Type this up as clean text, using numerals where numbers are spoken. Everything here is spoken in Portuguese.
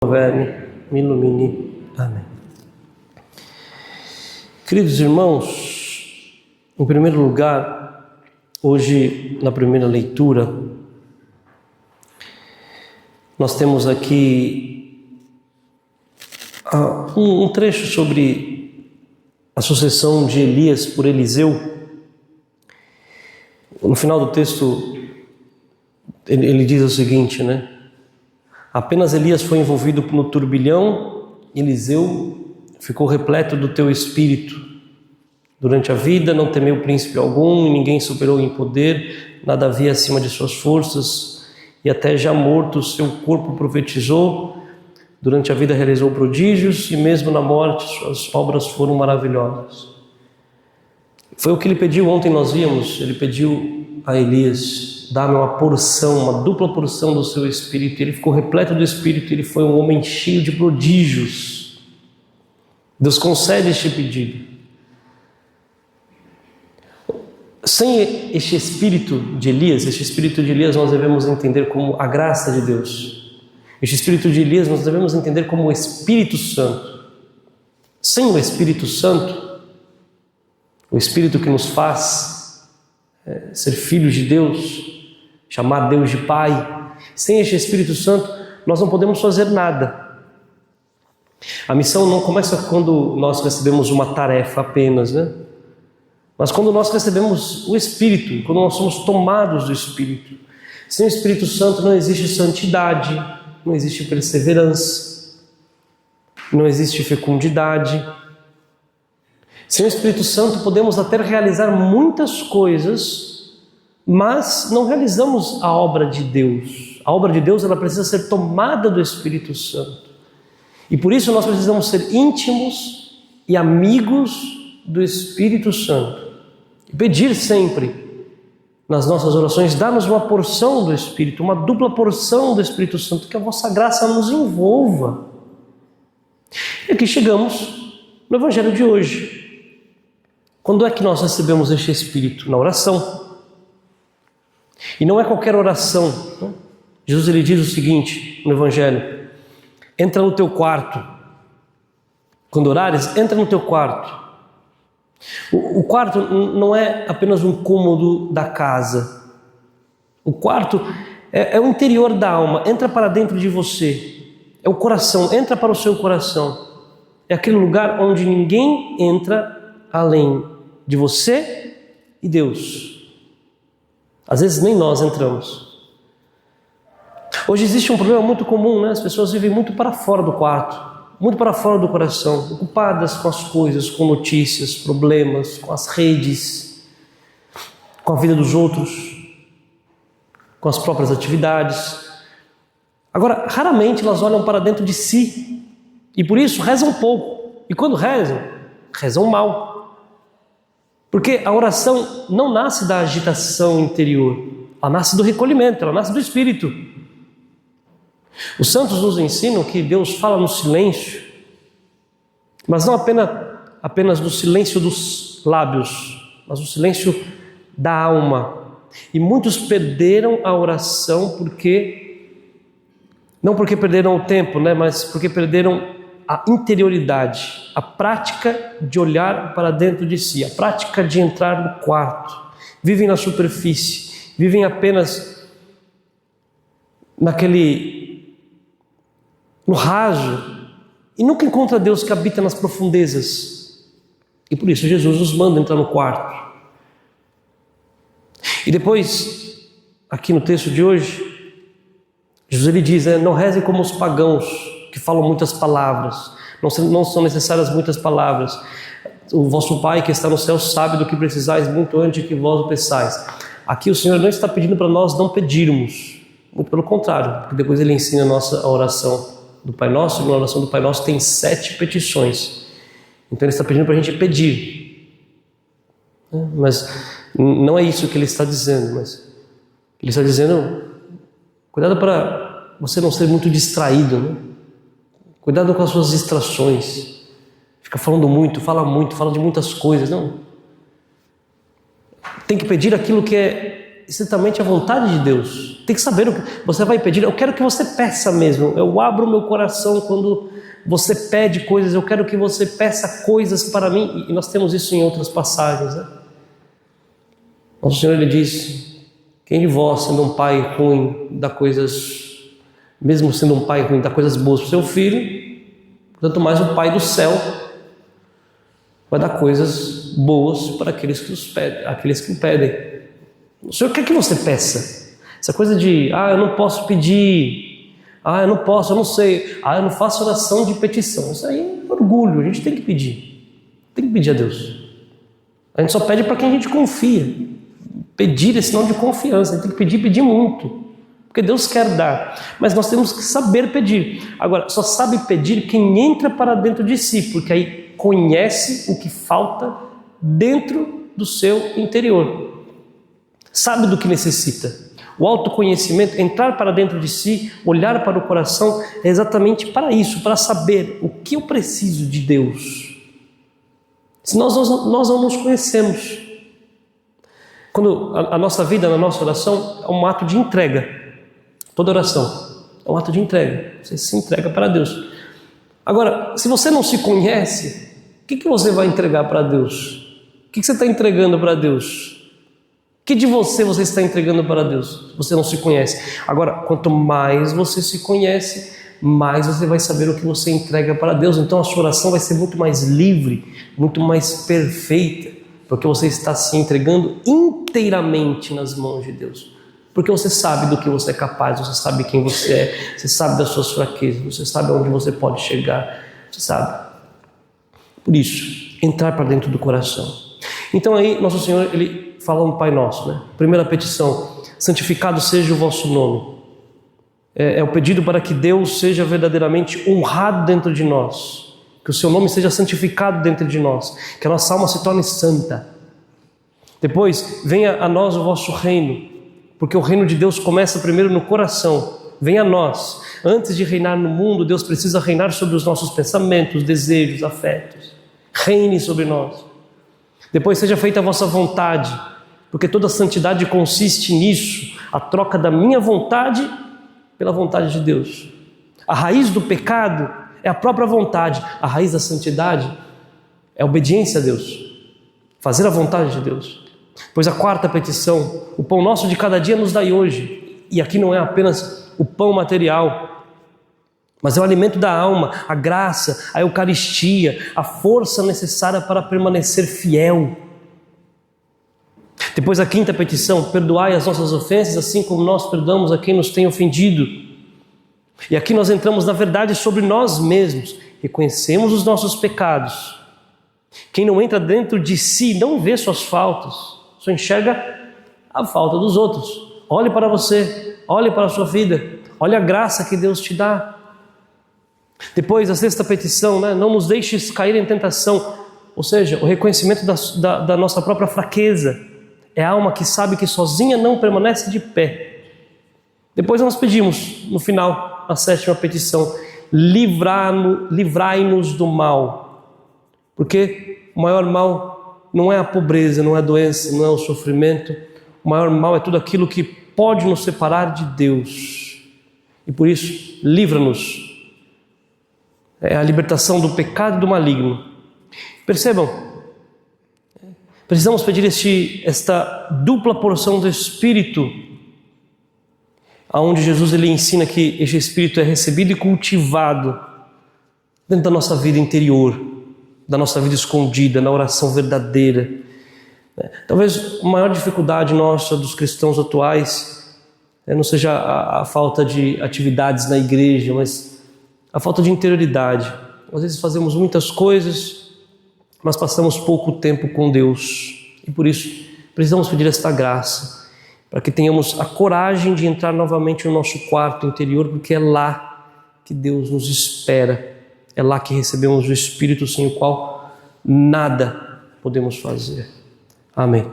Me ilumine. Amém. Queridos irmãos, em primeiro lugar, hoje na primeira leitura, nós temos aqui um trecho sobre a sucessão de Elias por Eliseu. No final do texto, ele diz o seguinte, né? Apenas Elias foi envolvido no turbilhão, Eliseu ficou repleto do teu espírito. Durante a vida não temeu príncipe algum, e ninguém superou em poder, nada havia acima de suas forças, e até já morto seu corpo profetizou. Durante a vida realizou prodígios, e mesmo na morte suas obras foram maravilhosas. Foi o que ele pediu ontem, nós vimos, ele pediu a Elias: dá-me uma porção, uma dupla porção do seu Espírito. Ele ficou repleto do Espírito, ele foi um homem cheio de prodígios. Deus concede este pedido. Sem este Espírito de Elias nós devemos entender como a graça de Deus. Este Espírito de Elias nós devemos entender como o Espírito Santo. Sem o Espírito Santo, o Espírito que nos faz ser filhos de Deus, chamar Deus de Pai, sem este Espírito Santo, nós não podemos fazer nada. A missão não começa quando nós recebemos uma tarefa apenas, né? Mas quando nós recebemos o Espírito, quando nós somos tomados do Espírito. Sem o Espírito Santo não existe santidade, não existe perseverança, não existe fecundidade. Sem o Espírito Santo podemos até realizar muitas coisas, mas não realizamos a obra de Deus. A obra de Deus, ela precisa ser tomada do Espírito Santo. E por isso nós precisamos ser íntimos e amigos do Espírito Santo. E pedir sempre nas nossas orações: dá-nos uma porção do Espírito, uma dupla porção do Espírito Santo, que a vossa graça nos envolva. E aqui chegamos no Evangelho de hoje. Quando é que nós recebemos este Espírito? Na oração. E não é qualquer oração, né? Jesus ele diz o seguinte no Evangelho: entra no teu quarto. Quando orares, entra no teu quarto. O quarto não é apenas um cômodo da casa. O quarto é o interior da alma, entra para dentro de você. É o coração, entra para o seu coração. É aquele lugar onde ninguém entra além de você e Deus. Às vezes nem nós entramos. Hoje existe um problema muito comum, né? As pessoas vivem muito para fora do quarto, muito para fora do coração, ocupadas com as coisas, com notícias, problemas, com as redes, com a vida dos outros, com as próprias atividades. Agora, raramente elas olham para dentro de si e por isso rezam pouco. E quando rezam, rezam mal. Porque a oração não nasce da agitação interior, ela nasce do recolhimento, ela nasce do Espírito. Os santos nos ensinam que Deus fala no silêncio, mas não apenas no silêncio dos lábios, mas no silêncio da alma. E muitos perderam a oração não porque perderam o tempo, né, mas porque perderam a interioridade, a prática de olhar para dentro de si, a prática de entrar no quarto. Vivem na superfície, vivem apenas no raso, e nunca encontra Deus que habita nas profundezas. E por isso Jesus nos manda entrar no quarto. E depois, aqui no texto de hoje, Jesus ele diz, não reze como os pagãos, que falam muitas palavras. Não são necessárias muitas palavras. O vosso Pai que está no céu sabe do que precisais muito antes que vós o peçais. Aqui o Senhor não está pedindo para nós não pedirmos. Muito pelo contrário, porque depois ele ensina a oração do Pai Nosso. Na oração do Pai Nosso tem 7 petições. Então ele está pedindo para a gente pedir. Mas não é isso que ele está dizendo. Mas ele está dizendo: cuidado para você não ser muito distraído, né? Cuidado com as suas distrações. Fica falando muito, fala de muitas coisas. Não. Tem que pedir aquilo que é estritamente a vontade de Deus. Tem que saber o que você vai pedir. Eu quero que você peça mesmo. Eu abro o meu coração quando você pede coisas. Eu quero que você peça coisas para mim. E nós temos isso em outras passagens, né? Nosso Senhor, Ele diz: quem de vós, sendo um pai ruim, dá coisas, mesmo sendo um pai ruim, dá coisas boas para o seu filho, tanto mais o Pai do céu vai dar coisas boas para aqueles que o pedem. O Senhor quer que você peça. Essa coisa de, eu não posso pedir, eu não posso, eu não sei, eu não faço oração de petição. Isso aí é orgulho, a gente tem que pedir. Tem que pedir a Deus. A gente só pede para quem a gente confia. Pedir é sinal de confiança, a gente tem que pedir muito. Porque Deus quer dar, mas nós temos que saber pedir. Agora, só sabe pedir quem entra para dentro de si, porque aí conhece o que falta dentro do seu interior. Sabe do que necessita. O autoconhecimento, entrar para dentro de si, olhar para o coração, é exatamente para isso, para saber o que eu preciso de Deus. Se nós não nos conhecemos. Quando a nossa vida, na nossa oração, é um ato de entrega. Toda oração é um ato de entrega. Você se entrega para Deus. Agora, se você não se conhece, o que você vai entregar para Deus? O que você está entregando para Deus? O que de você está entregando para Deus? Você não se conhece. Agora, quanto mais você se conhece, mais você vai saber o que você entrega para Deus. Então a sua oração vai ser muito mais livre, muito mais perfeita, porque você está se entregando inteiramente nas mãos de Deus. Porque você sabe do que você é capaz, você sabe quem você é, você sabe das suas fraquezas, você sabe aonde você pode chegar, você sabe. Por isso, entrar para dentro do coração. Então aí, Nosso Senhor, Ele fala um Pai Nosso, né? Primeira petição: santificado seja o vosso nome. É o pedido para que Deus seja verdadeiramente honrado dentro de nós, que o seu nome seja santificado dentro de nós, que a nossa alma se torne santa. Depois, venha a nós o vosso reino, porque o reino de Deus começa primeiro no coração. Venha a nós. Antes de reinar no mundo, Deus precisa reinar sobre os nossos pensamentos, desejos, afetos. Reine sobre nós. Depois, seja feita a vossa vontade, porque toda santidade consiste nisso, a troca da minha vontade pela vontade de Deus. A raiz do pecado é a própria vontade, a raiz da santidade é a obediência a Deus, fazer a vontade de Deus. Pois a quarta petição: o pão nosso de cada dia nos dai hoje. E aqui não é apenas o pão material, mas é o alimento da alma, a graça, a Eucaristia, a força necessária para permanecer fiel. Depois a quinta petição: perdoai as nossas ofensas, assim como nós perdoamos a quem nos tem ofendido. E aqui nós entramos na verdade sobre nós mesmos, reconhecemos os nossos pecados. Quem não entra dentro de si não vê suas faltas, só enxerga a falta dos outros. Olhe para você, olhe para a sua vida, olhe a graça que Deus te dá. Depois a sexta petição, né? Não nos deixes cair em tentação, ou seja, o reconhecimento da nossa própria fraqueza. É a alma que sabe que sozinha não permanece de pé. Depois nós pedimos, no final, a sétima petição: livrai-nos do mal. Porque o maior mal não é a pobreza, não é a doença, não é o sofrimento. O maior mal é tudo aquilo que pode nos separar de Deus. E por isso, livra-nos. É a libertação do pecado e do maligno. Percebam, precisamos pedir esta dupla porção do Espírito, onde Jesus ele ensina que este Espírito é recebido e cultivado dentro da nossa vida interior, da nossa vida escondida, na oração verdadeira. Talvez a maior dificuldade nossa dos cristãos atuais não seja a falta de atividades na igreja, mas a falta de interioridade. Às vezes fazemos muitas coisas, mas passamos pouco tempo com Deus. E por isso precisamos pedir esta graça, para que tenhamos a coragem de entrar novamente no nosso quarto interior, porque é lá que Deus nos espera. É lá que recebemos o Espírito, sem o qual nada podemos fazer. Amém.